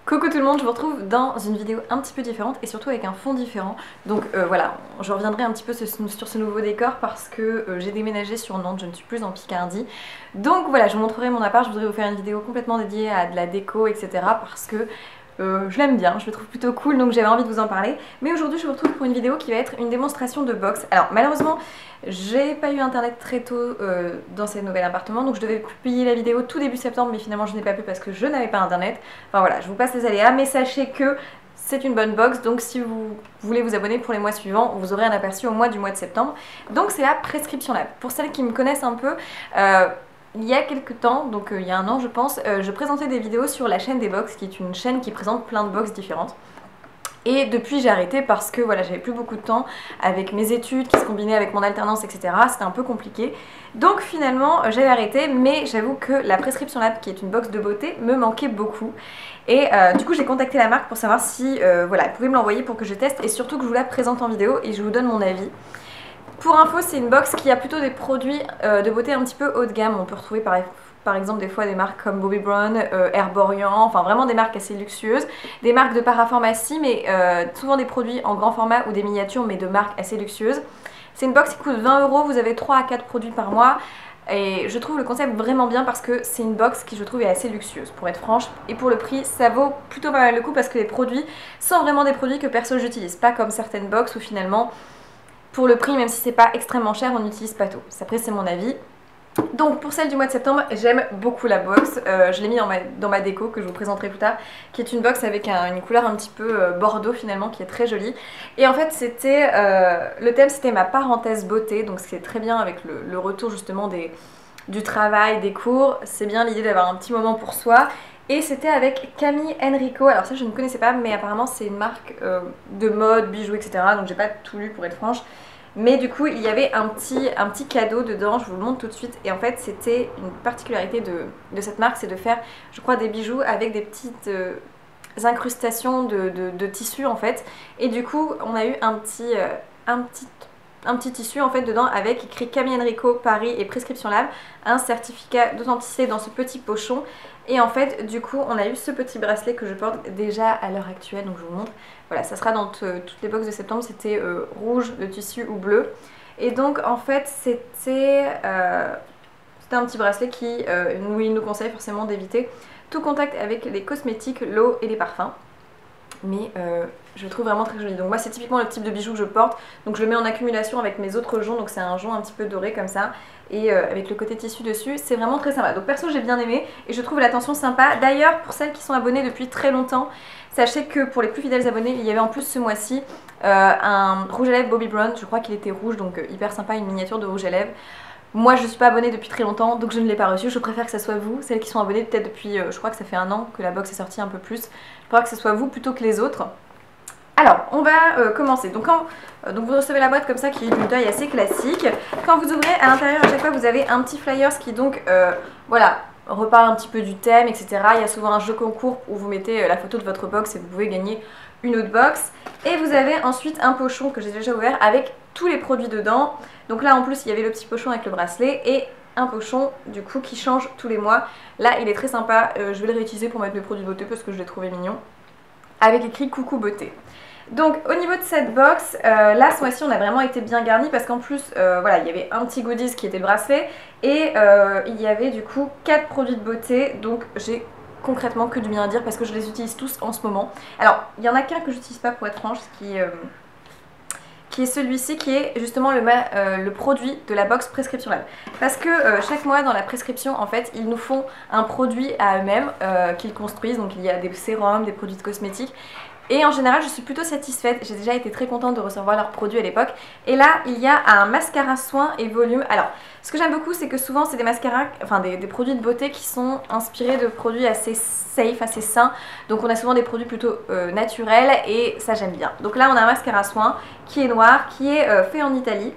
Coucou tout le monde, je vous retrouve dans une vidéo un petit peu différente et surtout avec un fond différent. Donc voilà, je reviendrai un petit peu sur ce nouveau décor parce que j'ai déménagé sur Nantes, je ne suis plus en Picardie. Donc voilà, je vous montrerai mon appart, je voudrais vous faire une vidéo complètement dédiée à de la déco, etc. parce que je l'aime bien, je le trouve plutôt cool, donc j'avais envie de vous en parler. Mais aujourd'hui je vous retrouve pour une vidéo qui va être une démonstration de box. Alors malheureusement, j'ai pas eu internet très tôt dans ce nouvel appartement, donc je devais publier la vidéo tout début septembre, mais finalement je n'ai pas pu parce que je n'avais pas internet. Enfin voilà, je vous passe les aléas, mais sachez que c'est une bonne box, donc si vous voulez vous abonner pour les mois suivants, vous aurez un aperçu au mois de septembre. Donc c'est la Prescription Lab. Pour celles qui me connaissent un peu, il y a quelques temps, donc il y a un an je pense, je présentais des vidéos sur la chaîne des box, qui est une chaîne qui présente plein de box différentes. Et depuis j'ai arrêté parce que voilà, j'avais plus beaucoup de temps avec mes études qui se combinaient avec mon alternance, etc. C'était un peu compliqué. Donc finalement j'avais arrêté, mais j'avoue que la Prescription Lab, qui est une box de beauté, me manquait beaucoup. Et du coup j'ai contacté la marque pour savoir si voilà, elle pouvait me l'envoyer pour que je teste et surtout que je vous la présente en vidéo et je vous donne mon avis. Pour info, c'est une box qui a plutôt des produits de beauté un petit peu haut de gamme. On peut retrouver par exemple des fois des marques comme Bobbi Brown, Herborian, enfin vraiment des marques assez luxueuses, des marques de parapharmacie, mais souvent des produits en grand format ou des miniatures, mais de marques assez luxueuses. C'est une box qui coûte 20 €, vous avez 3 à 4 produits par mois. Et je trouve le concept vraiment bien parce que c'est une box qui je trouve est assez luxueuse pour être franche, et pour le prix ça vaut plutôt pas mal le coup parce que les produits sont vraiment des produits que perso j'utilise, pas comme certaines box où finalement pour le prix, même si c'est pas extrêmement cher, on n'utilise pas tout. Après c'est mon avis. Donc pour celle du mois de septembre, j'aime beaucoup la box, je l'ai mis dans ma déco que je vous présenterai plus tard, qui est une box avec une couleur un petit peu bordeaux finalement, qui est très jolie. Et en fait c'était, le thème c'était ma parenthèse beauté, donc c'est très bien avec le retour justement du travail, des cours, c'est bien l'idée d'avoir un petit moment pour soi. Et c'était avec Camille Enrico, alors ça je ne connaissais pas, mais apparemment c'est une marque de mode, bijoux, etc. Donc j'ai pas tout lu pour être franche. Mais du coup il y avait un petit cadeau dedans, je vous le montre tout de suite. Et en fait c'était une particularité de cette marque, c'est de faire je crois des bijoux avec des petites incrustations de tissu en fait. Et du coup on a eu un petit tissu en fait dedans avec écrit Camille Enrico Paris et Prescription Lab, un certificat d'authenticité dans ce petit pochon. Et en fait du coup on a eu ce petit bracelet que je porte déjà à l'heure actuelle, donc je vous montre. Voilà, ça sera dans toutes les box de septembre, c'était rouge de tissu ou bleu. Et donc en fait c'était un petit bracelet qui nous conseille forcément d'éviter tout contact avec les cosmétiques, l'eau et les parfums. Mais je le trouve vraiment très joli. Donc moi c'est typiquement le type de bijou que je porte, donc je le mets en accumulation avec mes autres joncs, donc c'est un jonc un petit peu doré comme ça, et avec le côté tissu dessus, c'est vraiment très sympa. Donc perso j'ai bien aimé et je trouve l'attention sympa. D'ailleurs pour celles qui sont abonnées depuis très longtemps, sachez que pour les plus fidèles abonnés, il y avait en plus ce mois-ci un rouge à lèvres Bobbi Brown, je crois qu'il était rouge, donc hyper sympa, une miniature de rouge à lèvres. Moi je ne suis pas abonnée depuis très longtemps, donc je ne l'ai pas reçu. Je préfère que ce soit vous, celles qui sont abonnées peut-être depuis, je crois que ça fait un an que la box est sortie, un peu plus. Je préfère que ce soit vous plutôt que les autres. Alors, on va commencer. Donc vous recevez la boîte comme ça, qui est d'une taille assez classique. Quand vous ouvrez, à l'intérieur à chaque fois vous avez un petit flyers qui donc, voilà, reparle un petit peu du thème, etc. Il y a souvent un jeu concours où vous mettez la photo de votre box et vous pouvez gagner une autre box. Et vous avez ensuite un pochon que j'ai déjà ouvert avec tous les produits dedans. Donc là en plus il y avait le petit pochon avec le bracelet et un pochon du coup qui change tous les mois. Là il est très sympa, je vais le réutiliser pour mettre mes produits de beauté parce que je l'ai trouvé mignon. Avec écrit coucou beauté. Donc au niveau de cette box, là ce mois-ci on a vraiment été bien garni parce qu'en plus voilà, il y avait un petit goodies qui était le bracelet et il y avait du coup 4 produits de beauté, donc j'ai concrètement que du bien à dire parce que je les utilise tous en ce moment. Alors il y en a qu'un que j'utilise pas pour être franche, qui est celui-ci, qui est justement le produit de la box Prescription Lab. Parce que chaque mois dans la prescription, en fait, ils nous font un produit à eux-mêmes qu'ils construisent. Donc il y a des sérums, des produits de cosmétiques. Et en général, je suis plutôt satisfaite. J'ai déjà été très contente de recevoir leurs produits à l'époque. Et là, il y a un mascara soin et volume. Alors, ce que j'aime beaucoup, c'est que souvent, c'est des mascaras, enfin des produits de beauté qui sont inspirés de produits assez safe, assez sains. Donc, on a souvent des produits plutôt naturels et ça, j'aime bien. Donc là, on a un mascara soin qui est noir, qui est fait en Italie.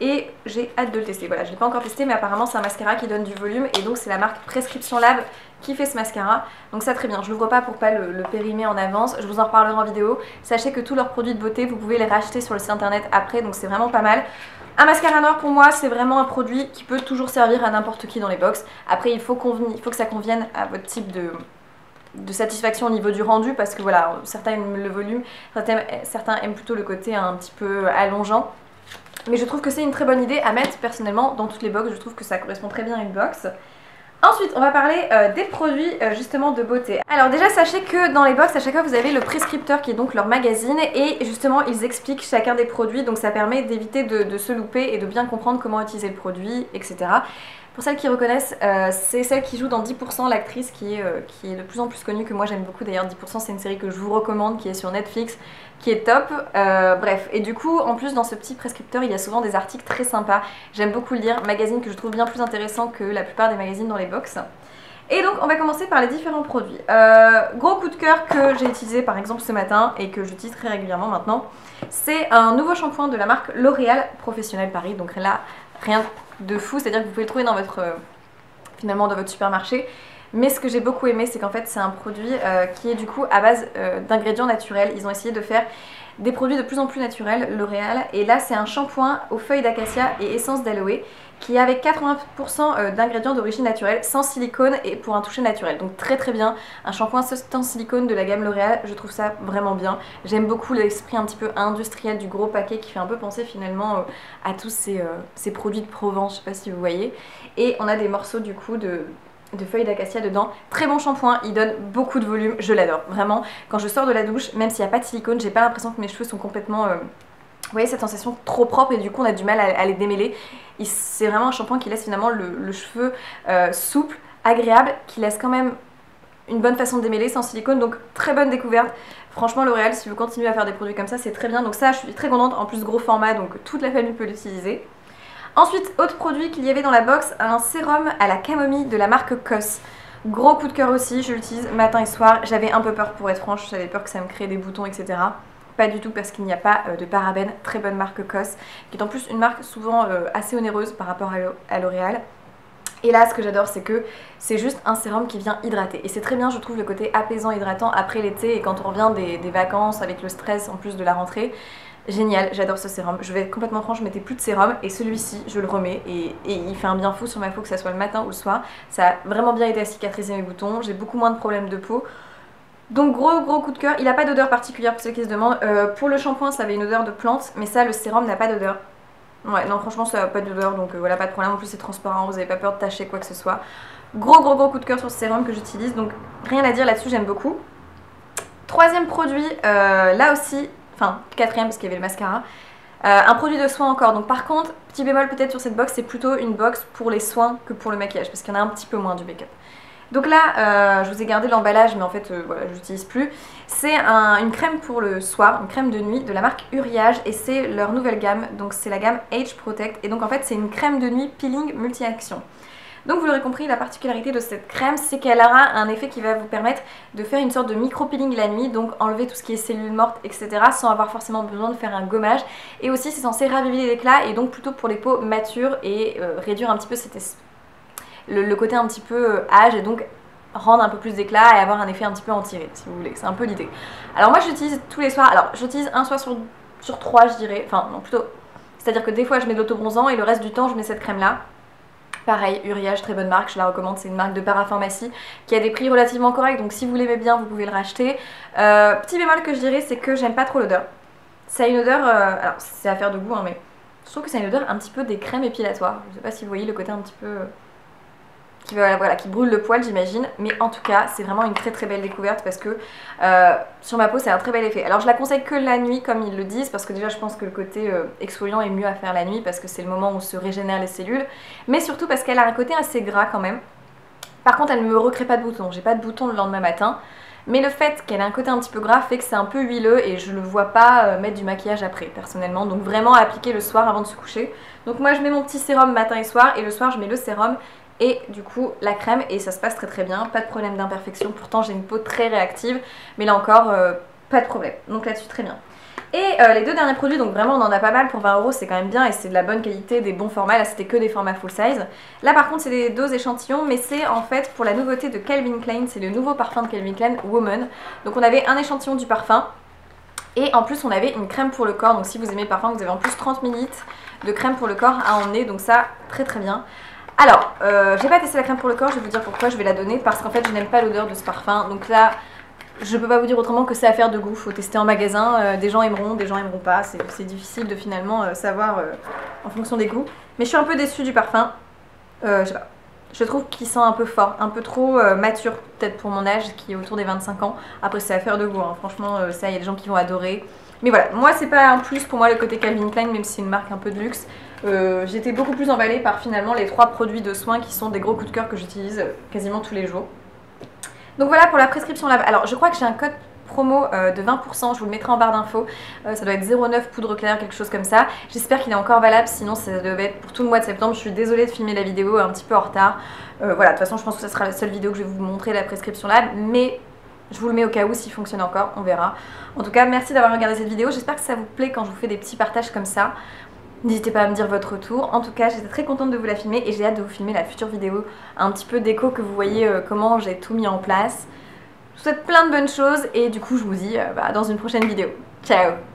Et j'ai hâte de le tester. Voilà, je ne l'ai pas encore testé, mais apparemment c'est un mascara qui donne du volume. Et donc c'est la marque Prescription Lab qui fait ce mascara. Donc ça très bien, je l'ouvre pas pour pas le périmer en avance. Je vous en reparlerai en vidéo. Sachez que tous leurs produits de beauté, vous pouvez les racheter sur le site internet après. Donc c'est vraiment pas mal. Un mascara noir pour moi, c'est vraiment un produit qui peut toujours servir à n'importe qui dans les box. Après il faut que ça convienne à votre type de satisfaction au niveau du rendu parce que voilà, certains aiment le volume, certains aiment plutôt le côté un petit peu allongeant. Mais je trouve que c'est une très bonne idée à mettre personnellement dans toutes les box, je trouve que ça correspond très bien à une box. Ensuite, on va parler des produits justement de beauté. Alors déjà, sachez que dans les box, à chaque fois, vous avez le prescripteur qui est donc leur magazine et justement, ils expliquent chacun des produits, donc ça permet d'éviter de se louper et de bien comprendre comment utiliser le produit, etc. Pour celles qui reconnaissent, c'est celle qui joue dans 10%, l'actrice qui est de plus en plus connue, que moi j'aime beaucoup d'ailleurs. 10% c'est une série que je vous recommande, qui est sur Netflix, qui est top. Bref, et du coup, en plus dans ce petit prescripteur, il y a souvent des articles très sympas. J'aime beaucoup le lire, magazine que je trouve bien plus intéressant que la plupart des magazines dans les box. Et donc on va commencer par les différents produits. Gros coup de cœur que j'ai utilisé par exemple ce matin et que j'utilise très régulièrement maintenant, c'est un nouveau shampoing de la marque L'Oréal Professionnel Paris. Donc là, rien de fou, c'est-à-dire que vous pouvez le trouver dans votre, finalement dans votre supermarché. Mais ce que j'ai beaucoup aimé, c'est qu'en fait c'est un produit qui est du coup à base d'ingrédients naturels. Ils ont essayé de faire des produits de plus en plus naturels, L'Oréal. Et là c'est un shampoing aux feuilles d'acacia et essence d'aloe qui est avec 80% d'ingrédients d'origine naturelle, sans silicone et pour un toucher naturel. Donc très très bien, un shampoing sans silicone de la gamme L'Oréal, je trouve ça vraiment bien. J'aime beaucoup l'esprit un petit peu industriel du gros paquet qui fait un peu penser finalement à tous ces produits de Provence, je sais pas si vous voyez. Et on a des morceaux du coup de feuilles d'acacia dedans. Très bon shampoing, il donne beaucoup de volume, je l'adore. Vraiment, quand je sors de la douche, même s'il n'y a pas de silicone, j'ai pas l'impression que mes cheveux sont complètement... vous voyez cette sensation trop propre et du coup on a du mal à les démêler. C'est vraiment un shampoing qui laisse finalement le cheveu souple, agréable, qui laisse quand même une bonne façon de démêler sans silicone. Donc très bonne découverte. Franchement L'Oréal, si vous continuez à faire des produits comme ça, c'est très bien. Donc ça je suis très contente, en plus gros format, donc toute la famille peut l'utiliser. Ensuite, autre produit qu'il y avait dans la box, un sérum à la camomille de la marque COS. Gros coup de cœur aussi, je l'utilise matin et soir. J'avais un peu peur pour être franche, j'avais peur que ça me crée des boutons, etc. Pas du tout parce qu'il n'y a pas de parabènes, très bonne marque COS, qui est en plus une marque souvent assez onéreuse par rapport à L'Oréal. Et là ce que j'adore c'est que c'est juste un sérum qui vient hydrater. Et c'est très bien je trouve le côté apaisant, hydratant après l'été et quand on revient des vacances avec le stress en plus de la rentrée. Génial, j'adore ce sérum. Je vais être complètement franche, je mettais plus de sérum et celui-ci je le remets et il fait un bien fou sur ma peau que ça soit le matin ou le soir. Ça a vraiment bien aidé à cicatriser mes boutons, j'ai beaucoup moins de problèmes de peau. Donc gros coup de cœur, il n'a pas d'odeur particulière pour ceux qui se demandent. Pour le shampoing ça avait une odeur de plante, mais ça le sérum n'a pas d'odeur. Ouais non franchement ça n'a pas d'odeur donc voilà pas de problème, en plus c'est transparent, vous n'avez pas peur de tacher quoi que ce soit. Gros coup de cœur sur ce sérum que j'utilise, donc rien à dire là-dessus, j'aime beaucoup. Troisième produit, là aussi, enfin quatrième parce qu'il y avait le mascara. Un produit de soin encore, donc par contre, petit bémol peut-être sur cette box, c'est plutôt une box pour les soins que pour le maquillage, parce qu'il y en a un petit peu moins du make-up. Donc là, je vous ai gardé l'emballage, mais en fait, voilà, je l'utilise plus. C'est une crème pour le soir, une crème de nuit de la marque Uriage, et c'est leur nouvelle gamme, donc c'est la gamme Age Protect, et donc en fait c'est une crème de nuit peeling multi-action. Donc vous l'aurez compris, la particularité de cette crème, c'est qu'elle aura un effet qui va vous permettre de faire une sorte de micro-peeling la nuit, donc enlever tout ce qui est cellules mortes, etc. sans avoir forcément besoin de faire un gommage. Et aussi c'est censé raviver l'éclat et donc plutôt pour les peaux matures et réduire un petit peu le côté un petit peu âge et donc rendre un peu plus d'éclat et avoir un effet un petit peu anti-rides si vous voulez, c'est un peu l'idée. Alors moi j'utilise tous les soirs, alors j'utilise un soir sur 3 je dirais, enfin non plutôt, c'est-à-dire que des fois je mets de l'autobronzant et le reste du temps je mets cette crème là. Pareil, Uriage, très bonne marque, je la recommande, c'est une marque de parapharmacie qui a des prix relativement corrects, donc si vous l'aimez bien, vous pouvez le racheter. Petit bémol que je dirais, c'est que j'aime pas trop l'odeur. Ça a une odeur, alors c'est affaire de goût, hein, mais je trouve que ça a une odeur un petit peu des crèmes épilatoires. Je sais pas si vous voyez le côté un petit peu... qui brûle le poil j'imagine, mais en tout cas c'est vraiment une très belle découverte parce que sur ma peau c'est un très bel effet. Alors je la conseille que la nuit comme ils le disent parce que déjà je pense que le côté exfoliant est mieux à faire la nuit parce que c'est le moment où se régénèrent les cellules, mais surtout parce qu'elle a un côté assez gras quand même. Par contre elle ne me recrée pas de boutons, j'ai pas de boutons le lendemain matin, mais le fait qu'elle ait un côté un petit peu gras fait que c'est un peu huileux et je ne vois pas mettre du maquillage après personnellement, donc vraiment à appliquer le soir avant de se coucher. Donc moi je mets mon petit sérum matin et soir et le soir je mets le sérum et du coup la crème et ça se passe très bien, pas de problème d'imperfection, pourtant j'ai une peau très réactive mais là encore pas de problème, donc là-dessus très bien. Et les deux derniers produits, donc vraiment on en a pas mal, pour 20 € c'est quand même bien et c'est de la bonne qualité, des bons formats, là c'était que des formats full size. Là par contre c'est des doses échantillons mais c'est en fait pour la nouveauté de Calvin Klein, c'est le nouveau parfum de Calvin Klein, Woman. Donc on avait un échantillon du parfum et en plus on avait une crème pour le corps, donc si vous aimez le parfum vous avez en plus 30 ml de crème pour le corps à emmener, donc ça très bien. Alors, j'ai pas testé la crème pour le corps, je vais vous dire pourquoi je vais la donner, parce qu'en fait je n'aime pas l'odeur de ce parfum. Donc là, je peux pas vous dire autrement que c'est affaire de goût, faut tester en magasin, des gens aimeront, des gens aimeront pas, c'est difficile de finalement savoir en fonction des goûts. Mais je suis un peu déçue du parfum, je sais pas. Je trouve qu'il sent un peu fort, un peu trop mature, peut-être pour mon âge qui est autour des 25 ans. Après c'est affaire de goût, hein. Franchement ça il y a des gens qui vont adorer. Mais voilà, moi c'est pas un plus pour moi le côté Calvin Klein, même si c'est une marque un peu de luxe. J'étais beaucoup plus emballée par finalement les 3 produits de soins qui sont des gros coups de cœur que j'utilise quasiment tous les jours. Donc voilà pour la prescription lab. Alors je crois que j'ai un code promo de 20%, je vous le mettrai en barre d'infos, ça doit être 0,9 poudre claire, quelque chose comme ça. J'espère qu'il est encore valable, sinon ça devait être pour tout le mois de septembre. Je suis désolée de filmer la vidéo un petit peu en retard. Voilà, de toute façon je pense que ce sera la seule vidéo que je vais vous montrer la prescription lab, mais je vous le mets au cas où s'il fonctionne encore, on verra. En tout cas, merci d'avoir regardé cette vidéo, j'espère que ça vous plaît quand je vous fais des petits partages comme ça. N'hésitez pas à me dire votre retour. En tout cas, j'étais très contente de vous la filmer et j'ai hâte de vous filmer la future vidéo un petit peu déco, que vous voyez comment j'ai tout mis en place. Je vous souhaite plein de bonnes choses et du coup je vous dis dans une prochaine vidéo. Ciao!